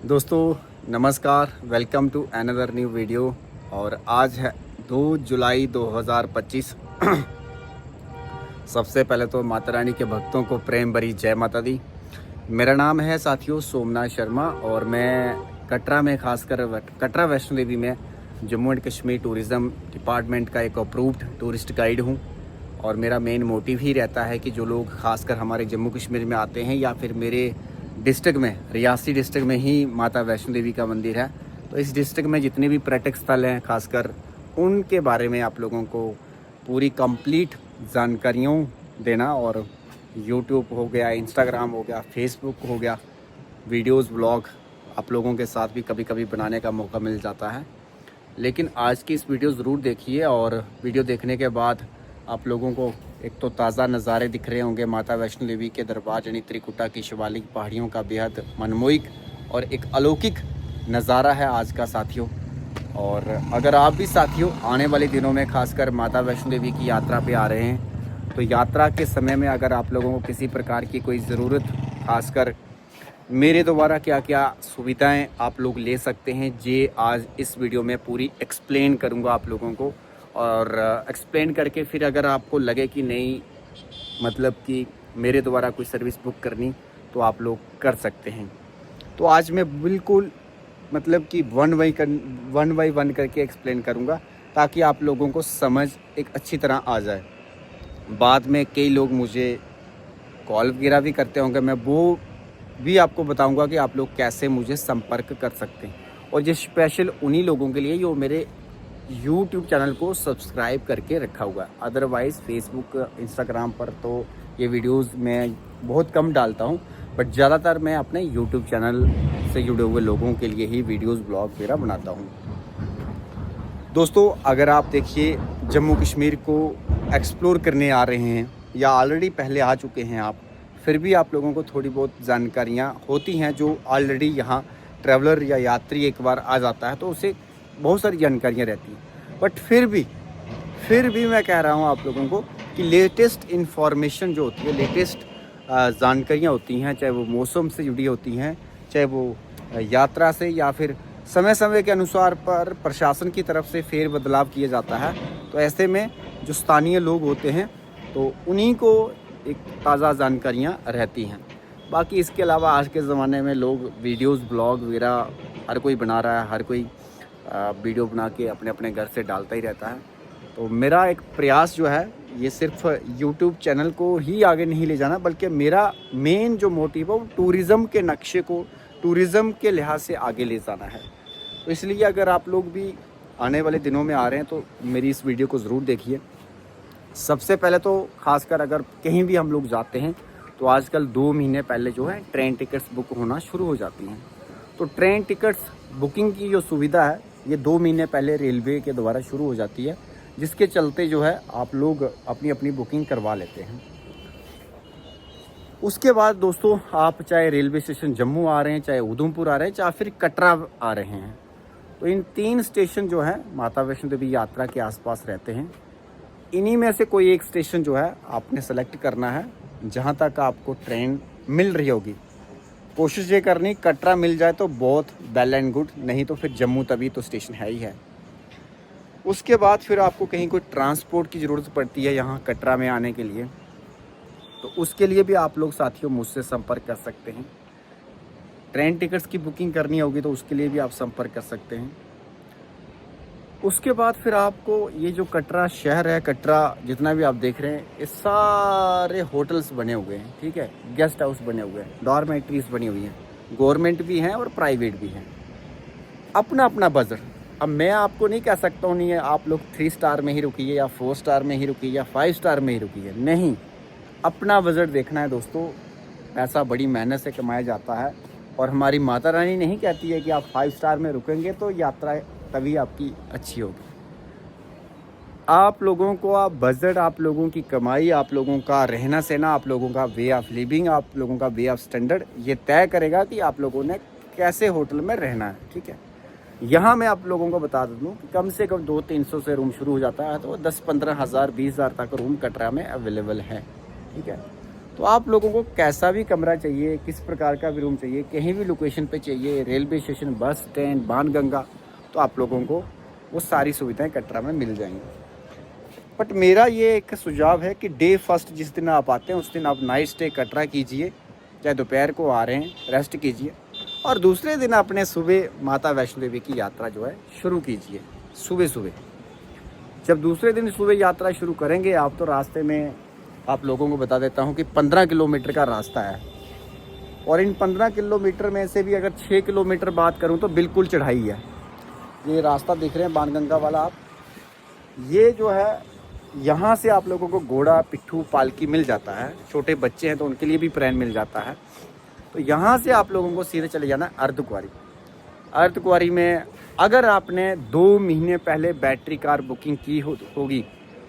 दोस्तों नमस्कार, welcome to another new video. और आज है 2 जुलाई 2025। सबसे पहले तो माता रानी के भक्तों को प्रेम भरी जय माता दी। मेरा नाम है साथियों सोमनाथ शर्मा और मैं कटरा में, खासकर कटरा वैष्णो देवी में Jammu and Kashmir tourism department का एक अप्रूव्ड टूरिस्ट गाइड हूँ। और मेरा मेन मोटिव ही रहता है कि जो लोग खासकर हमारे जम्मू कश्मीर में आते हैं या फिर मेरे डिस्ट्रिक्ट में, रियासी डिस्ट्रिक्ट में ही माता वैष्णो देवी का मंदिर है, तो इस डिस्ट्रिक्ट में जितने भी पर्यटक स्थल हैं खासकर उनके बारे में आप लोगों को पूरी कंप्लीट जानकारियों देना। और यूट्यूब हो गया, इंस्टाग्राम हो गया, फेसबुक हो गया, वीडियोस ब्लॉग आप लोगों के साथ भी कभी कभी बनाने का मौका मिल जाता है। लेकिन आज की इस वीडियो ज़रूर देखिए और वीडियो देखने के बाद आप लोगों को एक तो ताज़ा नज़ारे दिख रहे होंगे माता वैष्णो देवी के दरबार यानी त्रिकुटा की शिवालिक पहाड़ियों का बेहद मनमोहक और एक अलौकिक नज़ारा है आज का साथियों। और अगर आप भी साथियों आने वाले दिनों में खासकर माता वैष्णो देवी की यात्रा पे आ रहे हैं, तो यात्रा के समय में अगर आप लोगों को किसी प्रकार की कोई ज़रूरत, खासकर मेरे द्वारा क्या क्या सुविधाएं आप लोग ले सकते हैं, ये आज इस वीडियो में पूरी एक्सप्लेन करूंगा आप लोगों को। और एक्सप्लेन करके फिर अगर आपको लगे कि नहीं, मतलब कि मेरे द्वारा कोई सर्विस बुक करनी, तो आप लोग कर सकते हैं। तो आज मैं बिल्कुल मतलब कि वन बाई वन करके एक्सप्लेन करूंगा ताकि आप लोगों को समझ एक अच्छी तरह आ जाए। बाद में कई लोग मुझे कॉल वगैरह भी करते होंगे, मैं वो भी आपको बताऊंगा कि आप लोग कैसे मुझे संपर्क कर सकते हैं। और ये स्पेशल उन्हीं लोगों के लिए जो मेरे YouTube चैनल को सब्सक्राइब करके रखा हुआ है। अदरवाइज़ फेसबुक, इंस्टाग्राम पर तो ये वीडियोस मैं बहुत कम डालता हूँ, बट ज़्यादातर मैं अपने YouTube चैनल से जुड़े हुए लोगों के लिए ही वीडियोस ब्लॉग वगैरह बनाता हूँ। दोस्तों अगर आप देखिए जम्मू कश्मीर को एक्सप्लोर करने आ रहे हैं या ऑलरेडी पहले आ चुके हैं आप, फिर भी आप लोगों को थोड़ी बहुत जानकारियाँ होती हैं। जो ऑलरेडी यहाँ ट्रैवलर या यात्री एक बार आ जाता है तो उसे बहुत सारी जानकारियाँ रहती हैं, बट फिर भी मैं कह रहा हूँ आप लोगों को कि लेटेस्ट इन्फॉर्मेशन जो होती है, लेटेस्ट जानकारियाँ होती हैं, चाहे वो मौसम से जुड़ी होती हैं, चाहे वो यात्रा से, या फिर समय समय के अनुसार पर प्रशासन की तरफ से फेर बदलाव किया जाता है। तो ऐसे में जो स्थानीय लोग होते हैं तो उन्हीं को एक ताज़ा जानकारियाँ रहती हैं। बाकी इसके अलावा आज के ज़माने में लोग वीडियोस ब्लॉग वगैरह हर कोई बना रहा है, हर कोई वीडियो बना के अपने अपने घर से डालता ही रहता है। तो मेरा एक प्रयास जो है ये सिर्फ YouTube चैनल को ही आगे नहीं ले जाना, बल्कि मेरा मेन जो मोटिव है वो टूरिज़्म के नक्शे को, टूरिज़्म के लिहाज से आगे ले जाना है। तो इसलिए अगर आप लोग भी आने वाले दिनों में आ रहे हैं तो मेरी इस वीडियो को ज़रूर देखिए। सबसे पहले तो खासकर अगर कहीं भी हम लोग जाते हैं तो आजकल 2 महीने पहले जो है ट्रेन टिकट्स बुक होना शुरू हो जाती हैं। तो ट्रेन टिकट्स बुकिंग की जो सुविधा है ये 2 महीने पहले रेलवे के द्वारा शुरू हो जाती है, जिसके चलते जो है आप लोग अपनी अपनी बुकिंग करवा लेते हैं। उसके बाद दोस्तों आप चाहे रेलवे स्टेशन जम्मू आ रहे हैं, चाहे उधमपुर आ रहे हैं, चाहे फिर कटरा आ रहे हैं, तो इन 3 स्टेशन जो है माता वैष्णो देवी यात्रा के आसपास रहते हैं। इन्हीं में से कोई एक स्टेशन जो है आपने सेलेक्ट करना है जहाँ तक आपको ट्रेन मिल रही होगी। कोशिश ये करनी कटरा मिल जाए तो बहुत वेल एंड गुड, नहीं तो फिर जम्मू तवी तो स्टेशन है ही है। उसके बाद फिर आपको कहीं कोई ट्रांसपोर्ट की ज़रूरत पड़ती है यहाँ कटरा में आने के लिए, तो उसके लिए भी आप लोग साथियों मुझसे संपर्क कर सकते हैं। ट्रेन टिकट्स की बुकिंग करनी होगी तो उसके लिए भी आप संपर्क कर सकते हैं। उसके बाद फिर आपको ये जो कटरा शहर है, कटरा जितना भी आप देख रहे हैं, ये सारे होटल्स बने हुए हैं, ठीक है, गेस्ट हाउस बने हुए हैं, डॉर्मेट्रीज बनी हुई हैं, गवर्नमेंट भी हैं और प्राइवेट भी हैं। अपना अपना बजट, अब मैं आपको नहीं कह सकता हूँ नहीं है आप लोग 3 स्टार में ही रुकिए या 4 स्टार में ही रुकिए या 5 स्टार में ही रुकिए, नहीं, अपना बजट देखना है दोस्तों। पैसा बड़ी मेहनत से कमाया जाता है और हमारी माता रानी नहीं कहती है कि आप 5 स्टार में रुकेंगे तो यात्रा तभी आपकी अच्छी होगी। आप लोगों को आप बजट, आप लोगों की कमाई, आप लोगों का रहना सहना, आप लोगों का वे ऑफ लिविंग, आप लोगों का वे ऑफ स्टैंडर्ड ये तय करेगा कि आप लोगों ने कैसे होटल में रहना है, ठीक है। यहाँ मैं आप लोगों को बता दूँ कि कम से कम 200-300 से रूम शुरू हो जाता है, तो 10-15 हज़ार 20 हज़ार तक रूम कटरा में अवेलेबल है, ठीक है। तो आप लोगों को कैसा भी कमरा चाहिए, किस प्रकार का भी रूम चाहिए, कहीं भी लोकेशन पे चाहिए, railway station, bus stand, Banganga, तो आप लोगों को वो सारी सुविधाएं कटरा में मिल जाएंगी। बट मेरा ये एक सुझाव है कि डे फर्स्ट जिस दिन आप आते हैं उस दिन आप नाइट स्टे कटरा कीजिए, चाहे दोपहर को आ रहे हैं रेस्ट कीजिए, और दूसरे दिन अपने सुबह माता वैष्णो देवी की यात्रा जो है शुरू कीजिए सुबह सुबह। जब दूसरे दिन सुबह यात्रा शुरू करेंगे आप, तो रास्ते में आप लोगों को बता देता हूँ कि 15 किलोमीटर का रास्ता है, और इन 15 किलोमीटर में से भी अगर 6 किलोमीटर बात करूँ तो बिल्कुल चढ़ाई है। ये रास्ता देख रहे हैं बाणगंगा वाला आप, ये जो है यहाँ से आप लोगों को घोड़ा, पिट्ठू, पालकी मिल जाता है। छोटे बच्चे हैं तो उनके लिए भी प्रेन मिल जाता है। तो यहाँ से आप लोगों को सीधे चले जाना अर्धकुंवारी। अर्धकुंवारी में अगर आपने 2 महीने पहले बैटरी कार बुकिंग की होगी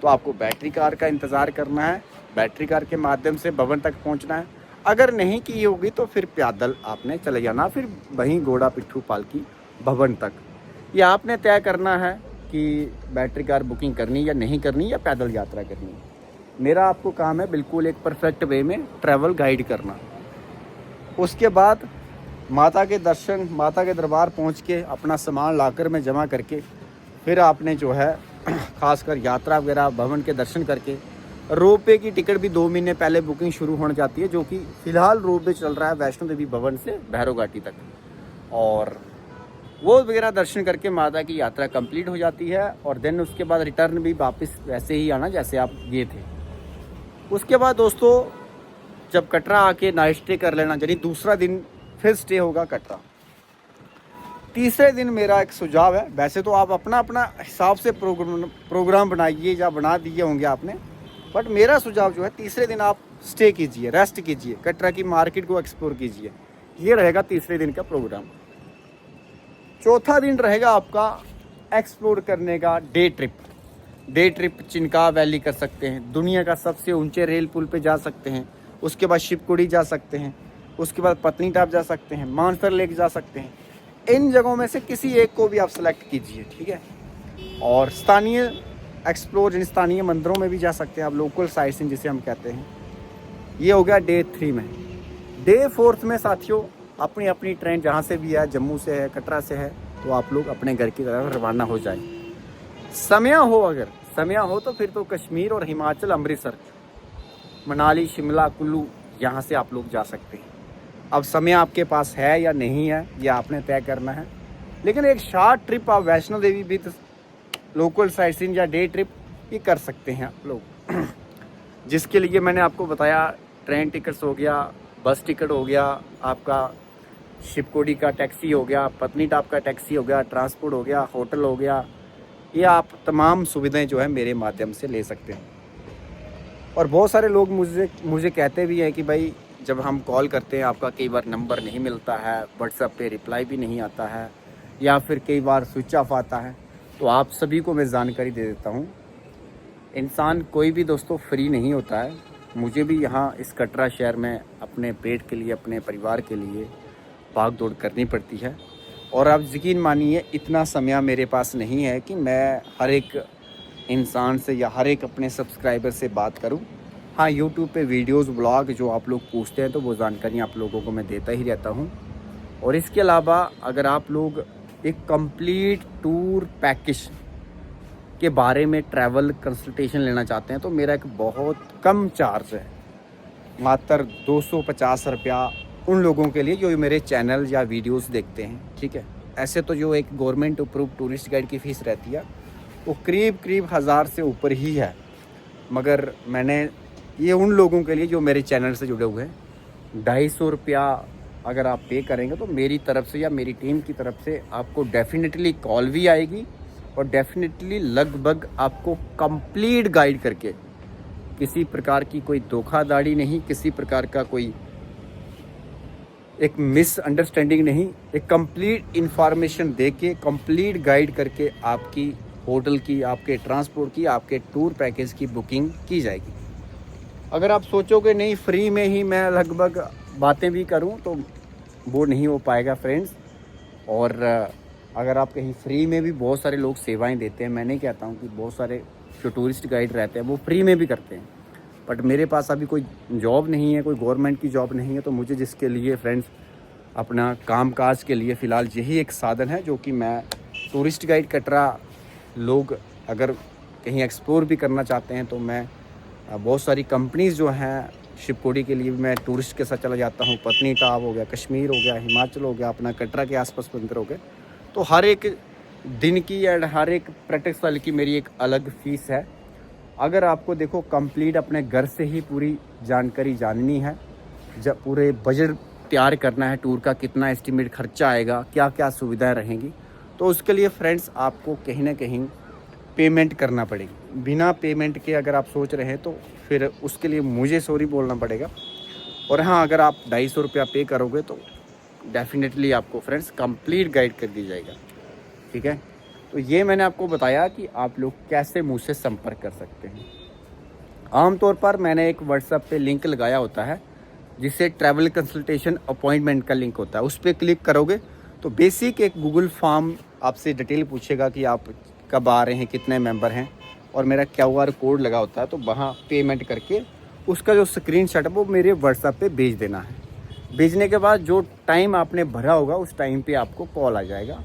तो आपको बैटरी कार का इंतज़ार करना है, बैटरी कार के माध्यम से भवन तक पहुँचना है। अगर नहीं की होगी तो फिर पैदल आपने चले जाना, फिर वहीं घोड़ा, पिट्ठू, पालकी भवन तक। ये आपने तय करना है कि बैटरी कार बुकिंग करनी या नहीं करनी, या पैदल यात्रा करनी। मेरा आपको काम है बिल्कुल एक परफेक्ट वे में ट्रैवल गाइड करना। उसके बाद माता के दर्शन, माता के दरबार पहुंच के अपना सामान लाकर में जमा करके फिर आपने जो है खासकर यात्रा वगैरह, भवन के दर्शन करके रोपवे की टिकट भी 2 महीने पहले बुकिंग शुरू होने जाती है, जो कि फ़िलहाल रोपवे चल रहा है वैष्णो देवी भवन से भैरव घाटी तक, और वो वगैरह दर्शन करके माता की यात्रा कंप्लीट हो जाती है। और देन उसके बाद रिटर्न भी वापस वैसे ही आना जैसे आप गए थे। उसके बाद दोस्तों जब कटरा आके नाइट स्टे कर लेना, यानी दूसरा दिन फिर स्टे होगा कटरा। तीसरे दिन मेरा एक सुझाव है, वैसे तो आप अपना अपना हिसाब से प्रोग्राम बनाइए या बना दिए होंगे आपने, बट मेरा सुझाव जो है तीसरे दिन आप स्टे कीजिए, रेस्ट कीजिए, कटरा की मार्केट को एक्सप्लोर कीजिए। ये रहेगा तीसरे दिन का प्रोग्राम। चौथा दिन रहेगा आपका एक्सप्लोर करने का day trip. Day trip Chinka valley कर सकते हैं, दुनिया का सबसे ऊंचे रेल पुल पे जा सकते हैं, उसके बाद शिवकुड़ी जा सकते हैं, उसके बाद पत्नीटाप जा सकते हैं, मानसर लेक जा सकते हैं। इन जगहों में से किसी एक को भी आप सेलेक्ट कीजिए, ठीक है। और स्थानीय एक्सप्लोर, जिन स्थानीय मंदिरों में भी जा सकते हैं आप, लोकल साइट सीइंग जिसे हम कहते हैं। ये हो गया डे 3 में। डे 4 में साथियों अपनी अपनी ट्रेन जहाँ से भी है, जम्मू से है, कटरा से है, तो आप लोग अपने घर की तरफ रवाना हो जाए। समय हो, अगर समय हो तो फिर तो कश्मीर और हिमाचल, अमृतसर, मनाली, शिमला, कुल्लू, यहाँ से आप लोग जा सकते हैं। अब समय आपके पास है या नहीं है ये आपने तय करना है, लेकिन एक शॉर्ट ट्रिप आप Vaishno Devi with local sight seeing या डे ट्रिप ये कर सकते हैं आप लोग। जिसके लिए मैंने आपको बताया, ट्रेन टिकट्स हो गया, बस टिकट हो गया, आपका शिवकोड़ी का टैक्सी हो गया, पत्नीटाप का टैक्सी हो गया, ट्रांसपोर्ट हो गया, होटल हो गया, ये आप तमाम सुविधाएं जो है मेरे माध्यम से ले सकते हैं। और बहुत सारे लोग मुझे कहते भी हैं कि भाई जब हम कॉल करते हैं आपका कई बार नंबर नहीं मिलता है, व्हाट्सएप पे रिप्लाई भी नहीं आता है, या फिर कई बार स्विच ऑफ आता है। तो आप सभी को मैं जानकारी दे देता हूँ, इंसान कोई भी दोस्तों फ्री नहीं होता है। मुझे भी यहाँ इस कटरा शहर में अपने पेट के लिए, अपने परिवार के लिए भाग दौड़ करनी पड़ती है। और आप यकीन मानिए इतना समय मेरे पास नहीं है कि मैं हर एक इंसान से या हर एक अपने सब्सक्राइबर से बात करूं। हाँ, यूट्यूब पे वीडियोस, ब्लॉग जो आप लोग पूछते हैं तो वो जानकारी आप लोगों को मैं देता ही रहता हूं। और इसके अलावा अगर आप लोग एक कंप्लीट टूर पैकेज के बारे में ट्रैवल कंसल्टेशन लेना चाहते हैं तो मेरा एक बहुत कम चार्ज है, मात्र 250 रुपया उन लोगों के लिए जो मेरे चैनल या वीडियोस देखते हैं, ठीक है। ऐसे तो जो एक गवर्नमेंट अप्रूव टूरिस्ट गाइड की फ़ीस रहती है वो करीब 1000 से ऊपर ही है, मगर मैंने ये उन लोगों के लिए जो मेरे चैनल से जुड़े हुए हैं, 250 रुपया अगर आप पे करेंगे तो मेरी तरफ से या मेरी टीम की तरफ से आपको डेफिनेटली कॉल भी आएगी, और डेफिनेटली लगभग आपको कंप्लीट गाइड करके, किसी प्रकार की कोई धोखाधड़ी नहीं, किसी प्रकार का कोई एक मिसअंडरस्टैंडिंग नहीं, एक कंप्लीट इन्फॉर्मेशन दे के, कंप्लीट गाइड करके आपकी होटल की, आपके ट्रांसपोर्ट की, आपके टूर पैकेज की बुकिंग की जाएगी। अगर आप सोचोगे नहीं फ्री में ही मैं लगभग बातें भी करूं तो वो नहीं हो पाएगा फ्रेंड्स। और अगर आप कहीं फ्री में भी, बहुत सारे लोग सेवाएं देते हैं, मैं नहीं कहता हूं कि बहुत सारे जो टूरिस्ट गाइड रहते हैं वो फ्री में भी करते हैं, बट मेरे पास अभी कोई जॉब नहीं है, कोई गवर्नमेंट की जॉब नहीं है, तो मुझे जिसके लिए फ्रेंड्स अपना कामकाज के लिए फ़िलहाल यही एक साधन है, जो कि मैं टूरिस्ट गाइड कटरा। लोग अगर कहीं एक्सप्लोर भी करना चाहते हैं तो मैं बहुत सारी कंपनीज़ जो हैं शिवकोटी के लिए भी मैं टूरिस्ट के साथ चला जाता हूँ। पत्नीटॉप हो गया, कश्मीर हो गया, हिमाचल हो गया, अपना कटरा के आसपास मंदिर हो गए। तो हर एक दिन की एंड हर एक पर्यटक स्थल की मेरी एक अलग फ़ीस है। अगर आपको देखो कंप्लीट अपने घर से ही पूरी जानकारी जाननी है, जब पूरे बजट तैयार करना है टूर का, कितना एस्टिमेट खर्चा आएगा, क्या क्या सुविधाएं रहेंगी, तो उसके लिए फ्रेंड्स आपको कहीं ना कहीं पेमेंट करना पड़ेगी। बिना पेमेंट के अगर आप सोच रहे हैं तो फिर उसके लिए मुझे सॉरी बोलना पड़ेगा। और हाँ, अगर आप 250 रुपया पे करोगे तो डेफिनेटली आपको फ्रेंड्स कंप्लीट गाइड कर दी जाएगा। ठीक है, तो ये मैंने आपको बताया कि आप लोग कैसे मुझसे संपर्क कर सकते हैं। आमतौर पर मैंने एक व्हाट्सएप पे लिंक लगाया होता है, जिससे ट्रैवल कंसल्टेशन अपॉइंटमेंट का लिंक होता है। उस पर क्लिक करोगे तो बेसिक एक गूगल फॉर्म आपसे डिटेल पूछेगा कि आप कब आ रहे हैं, कितने मेंबर हैं, और मेरा QR कोड लगा होता है। तो वहाँ पेमेंट करके उसका जो स्क्रीनशॉट है वो मेरे व्हाट्सएप पे भेज देना है। भेजने के बाद जो टाइम आपने भरा होगा उस टाइम पे आपको कॉल आ जाएगा।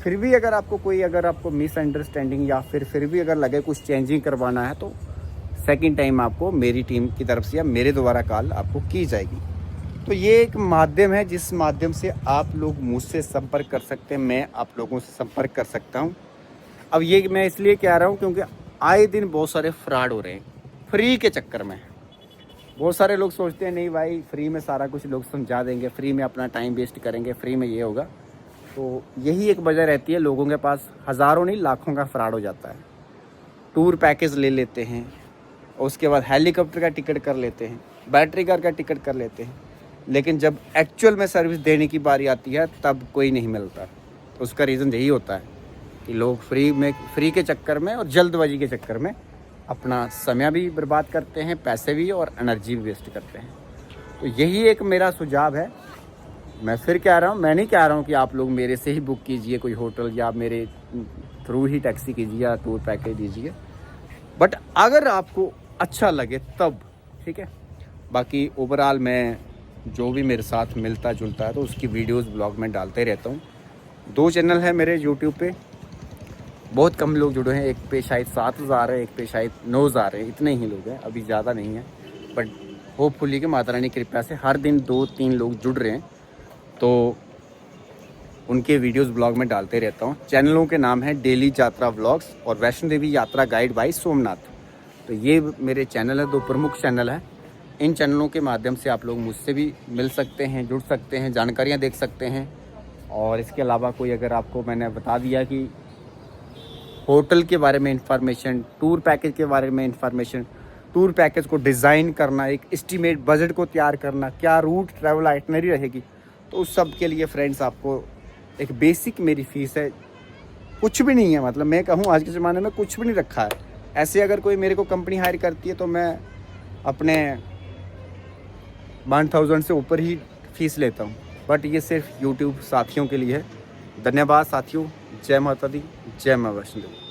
फिर भी अगर आपको मिसअंडरस्टैंडिंग या फिर भी अगर लगे कुछ चेंजिंग करवाना है तो सेकंड टाइम आपको मेरी टीम की तरफ से या मेरे द्वारा कॉल आपको की जाएगी। तो ये एक माध्यम है जिस माध्यम से आप लोग मुझसे संपर्क कर सकते हैं, मैं आप लोगों से संपर्क कर सकता हूँ। अब ये मैं इसलिए कह रहा हूँ क्योंकि आए दिन बहुत सारे फ्रॉड हो रहे हैं फ्री के चक्कर में। बहुत सारे लोग सोचते हैं नहीं भाई फ्री में सारा कुछ लोग समझा देंगे, फ्री में अपना टाइम वेस्ट करेंगे, फ्री में ये होगा। तो यही एक वजह रहती है, लोगों के पास हज़ारों नहीं लाखों का फ्रॉड हो जाता है। टूर पैकेज ले लेते हैं, उसके बाद हेलीकॉप्टर का टिकट कर लेते हैं, बैटरी कार का टिकट कर लेते हैं, लेकिन जब एक्चुअल में सर्विस देने की बारी आती है तब कोई नहीं मिलता। तो उसका रीज़न यही होता है कि लोग फ्री के चक्कर में और जल्दबाजी के चक्कर में अपना समय भी बर्बाद करते हैं, पैसे भी और एनर्जी भी वेस्ट करते हैं। तो यही एक मेरा सुझाव है। मैं फिर कह रहा हूँ, मैं नहीं कह रहा हूँ कि आप लोग मेरे से ही बुक कीजिए कोई होटल या मेरे थ्रू ही टैक्सी कीजिए या टूर पैकेज दीजिए, बट अगर आपको अच्छा लगे तब ठीक है। बाकी ओवरऑल मैं जो भी मेरे साथ मिलता जुलता है तो उसकी वीडियोस ब्लॉग में डालते रहता हूँ। 2 चैनल है मेरे यूट्यूब पे, बहुत कम लोग जुड़े हैं। एक पे शायद 7,000 है, एक पे शायद 9,000 है, इतने ही लोग हैं, अभी ज़्यादा नहीं है। बट होपफुली कि माता रानी की कृपा से हर दिन 2-3 लोग जुड़ रहे हैं, तो उनके वीडियोस ब्लॉग में डालते रहता हूँ। चैनलों के नाम है डेली यात्रा व्लॉग्स और वैष्णो देवी यात्रा गाइड बाय सोमनाथ। तो ये मेरे चैनल है, 2 प्रमुख चैनल हैं। इन चैनलों के माध्यम से आप लोग मुझसे भी मिल सकते हैं, जुड़ सकते हैं, जानकारियाँ देख सकते हैं। और इसके अलावा कोई अगर आपको मैंने बता दिया कि होटल के बारे में इंफॉर्मेशन, टूर पैकेज के बारे में इंफॉर्मेशन, टूर पैकेज को डिज़ाइन करना, एक एस्टीमेट बजट को तैयार करना, क्या रूट ट्रैवल आइटनरी रहेगी, तो उस सब के लिए फ्रेंड्स आपको एक बेसिक मेरी फ़ीस है। कुछ भी नहीं है, मतलब मैं कहूँ आज के ज़माने में कुछ भी नहीं रखा है। ऐसे अगर कोई मेरे को कंपनी हायर करती है तो मैं अपने 1000 से ऊपर ही फ़ीस लेता हूँ, बट ये सिर्फ यूट्यूब साथियों के लिए है। धन्यवाद साथियों, जय माता दी, जय माँ वैष्णो देवी।